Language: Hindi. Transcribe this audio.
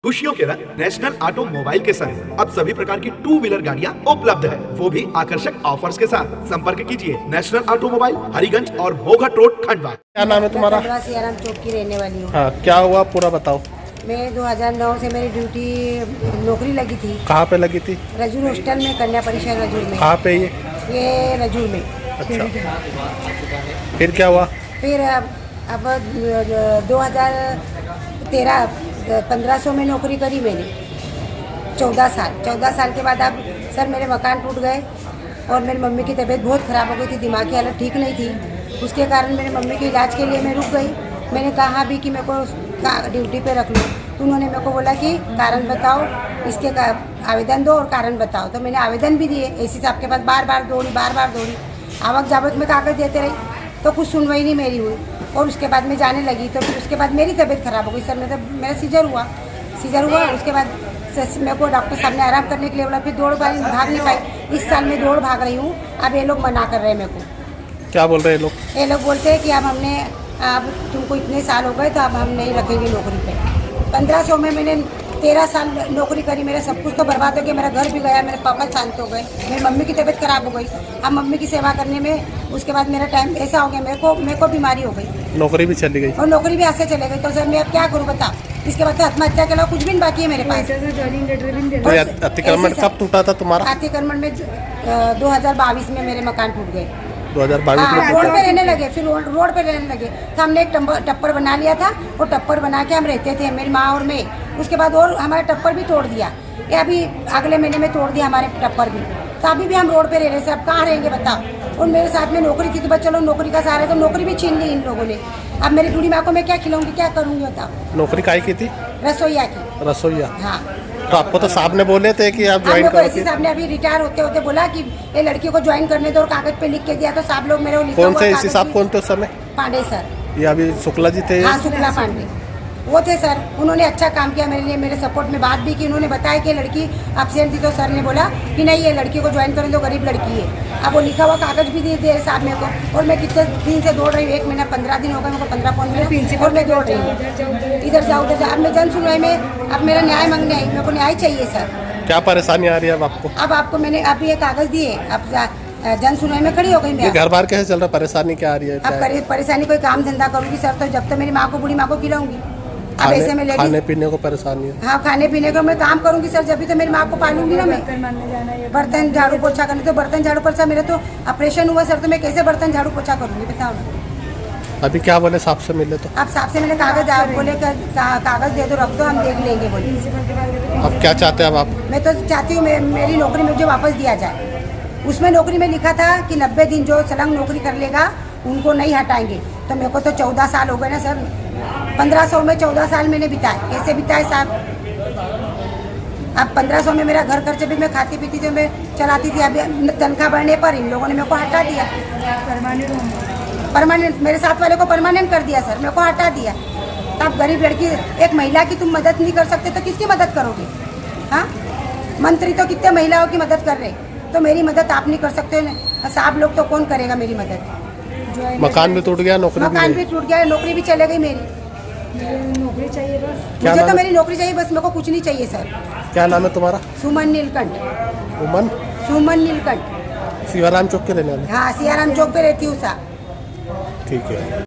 खुशियों के रंग नेशनल ऑटोमोबाइल के संग अब सभी प्रकार की टू व्हीलर गाड़ियां उपलब्ध है, वो भी आकर्षक ऑफर्स के साथ। संपर्क कीजिए नेशनल ऑटोमोबाइल, हरिगंज और भोगट रोड, खंडवा। क्या नाम है तुम्हारा? सियाराम चौक की रहने वाली हूँ। हाँ, क्या हुआ पूरा बताओ। मैं 2009 से मेरी ड्यूटी नौकरी लगी थी। कहाँ पे लगी थी? रजूर हॉस्टल में, कन्या परिषद रजूर में। कहाँ पे ये रजूर में। अच्छा, फिर क्या हुआ? फिर अब 2013 1500 में नौकरी करी मैंने 14 साल के बाद अब सर मेरे मकान टूट गए और मेरी मम्मी की तबीयत बहुत ख़राब हो गई थी, दिमागी हालत ठीक नहीं थी। उसके कारण मेरी मम्मी के इलाज के लिए मैं रुक गई। मैंने कहा भी कि मेरे को ड्यूटी पे रख लो, तो उन्होंने मेरे को बोला कि कारण बताओ, इसके आवेदन दो और कारण बताओ। तो मैंने आवेदन भी दिए, एसी साहब के पास बार बार दौड़ी, आवक जावक में कागज़ देते रही तो कुछ सुनवाई नहीं मेरी हुई। और उसके बाद मैं जाने लगी तो फिर उसके बाद मेरी तबीयत ख़राब हो गई सर। मेरा सीजर हुआ। उसके बाद मेरे को डॉक्टर साहब ने आराम करने के लिए बोला, फिर दौड़ भाग नहीं पाई। इस साल मैं दौड़ भाग रही हूँ। अब ये लोग मना कर रहे हैं मेरे को। क्या बोल रहे हैं लोग? ये लोग बोलते हैं कि अब तुमको इतने साल हो गए तो अब हम नहीं रखेंगे नौकरी पे। 1500 में मैंने 13 साल नौकरी करी, मेरा सब कुछ तो बर्बाद हो गया। मेरा घर भी गया, मेरे पापा शांत हो गए, मेरी मम्मी की तबीयत खराब हो गई। अब मम्मी की सेवा करने में उसके बाद मेरा टाइम ऐसा हो गया, मेरे को बीमारी हो गई, नौकरी भी चली गई और नौकरी भी ऐसे चले गई। तो सर मैं अब क्या करूँ बताओ? इसके बाद तो आत्महत्या के अलावा कुछ भी नहीं बाकी है मेरे पास। तो अतिक्रमण कब टूटा था तुम्हारा? अतिक्रमण में 2022 में मेरे मकान टूट गए। 2022 में रोड पे रहने लगे, फिर रोड पे रहने लगे। तो हमने एक टप्पर बना लिया था, वो टप्पर बना के हम रहते थे, मेरी माँ और मैं। उसके बाद और हमारा टप्पर भी तोड़ दिया, ये अभी अगले महीने में तोड़ दिया हमारे टप्पर भी। तो अभी भी हम रोड पे रह रहे थे। अब कहाँ रहेंगे बताओ? और मेरे साथ में नौकरी थी तो चलो नौकरी का सहारा, तो नौकरी भी छीन ली इन लोगों ने। अब मेरी बूढ़ी माँ को मैं क्या खिलाऊंगी, क्या करूँगी बताओ? नौकरी काहे की थी? रसोईया की। रसोईया? हाँ। तो आपको तो साहब ने बोले थे कि आप ज्वाइन करो। साहब ने अभी रिटायर होते होते बोला कि ये लड़की को ज्वाइन करने दो, और कागज पे लिख के दिया। तो साहब लोग मेरे को कौन से एसी साहब कौन थे उस समय? पांडे सर। ये अभी शुक्ला जी थे? हाँ, शुक्ला पांडे वो थे सर। उन्होंने अच्छा काम किया मेरे लिए, मेरे सपोर्ट में बात भी की। उन्होंने बताया कि लड़की एब्सेंट थी, तो सर ने बोला कि नहीं, ये लड़की को ज्वाइन करने दो, गरीब लड़की है। अब वो लिखा हुआ कागज भी दिए साहब मेरे को। और मैं कितने दिन से दौड़ रही हूँ, 1 महीना 15 दिन हो गए मेरे को, 15 महीना, और मैं दौड़ रही हूँ, इधर जाओ उधर जाओ। अब मैं जन सुनवाई में अब मेरा न्याय मांगने आई, मेरे को न्याय चाहिए सर। क्या परेशानी आ रही है अब आपको? अब आपको मैंने अभी ये कागज दिए, अब जन सुनवाई में खड़ी हो गई मैं। घर बार कैसे चल रहा है? परेशानी क्या आ रही है? अब परेशानी कोई काम धंधा करूंगी सर, तो जब तक मेरी माँ को, बूढ़ी माँ को खिलाऊंगी। अब ऐसे में खाने पीने को परेशानी है? हाँ, खाने पीने को मैं काम करूंगी सर, जब भी तो मेरी माँ को पालूंगी ना मैं। बर्तन झाड़ू पोछा करने, तो बर्तन झाड़ू पोछा, मेरा तो ऑपरेशन हुआ सर, तो मैं कैसे बर्तन झाड़ू पोछा करूंगी बताओ ना? अभी क्या बोले साहब से मिले तो? आप साहब से मैंने कागज बोले कागज दे दो, रख दो, हम देख लेंगे बोले। अब क्या चाहते हैं अब आप? मैं तो चाहती हूँ मेरी नौकरी मुझे वापस दिया जाए। उसमें नौकरी में लिखा था कि 90 दिन जो सलंग नौकरी कर लेगा उनको नहीं हटाएंगे। तो मेरे को तो 14 साल हो गए ना सर। 1500 में 14 साल मैंने बिताए, कैसे बिताए साहब? अब 1500 में मेरा घर खर्च भी मैं खाती पीती थी, मैं चलाती थी। अभी तनख्वाह बढ़ने पर इन लोगों ने मेरे को हटा दिया। परमानेंट मेरे साथ वाले को परमानेंट कर दिया सर, मेरे को हटा दिया। तो आप गरीब लड़की, एक महिला की तुम मदद नहीं कर सकते तो किसकी मदद करोगे? हाँ, मंत्री तो कितने महिलाओं की मदद कर रहे, तो मेरी मदद आप नहीं कर सकते। साहब लोग तो कौन करेगा मेरी मदद? मकान भी टूट गया, नौकरी भी टूट गया, नौकरी भी चले गई मेरी। नौकरी चाहिए बस। मुझे तो मेरी नौकरी चाहिए बस, मेरे को कुछ नहीं चाहिए सर। क्या नाम है तुम्हारा? सुमन नीलकंठ। सुमन नीलकंठ। सियाराम चौक के रहने वाले? हाँ, सियाराम चौक पे रहती हूँ साहब। ठीक है।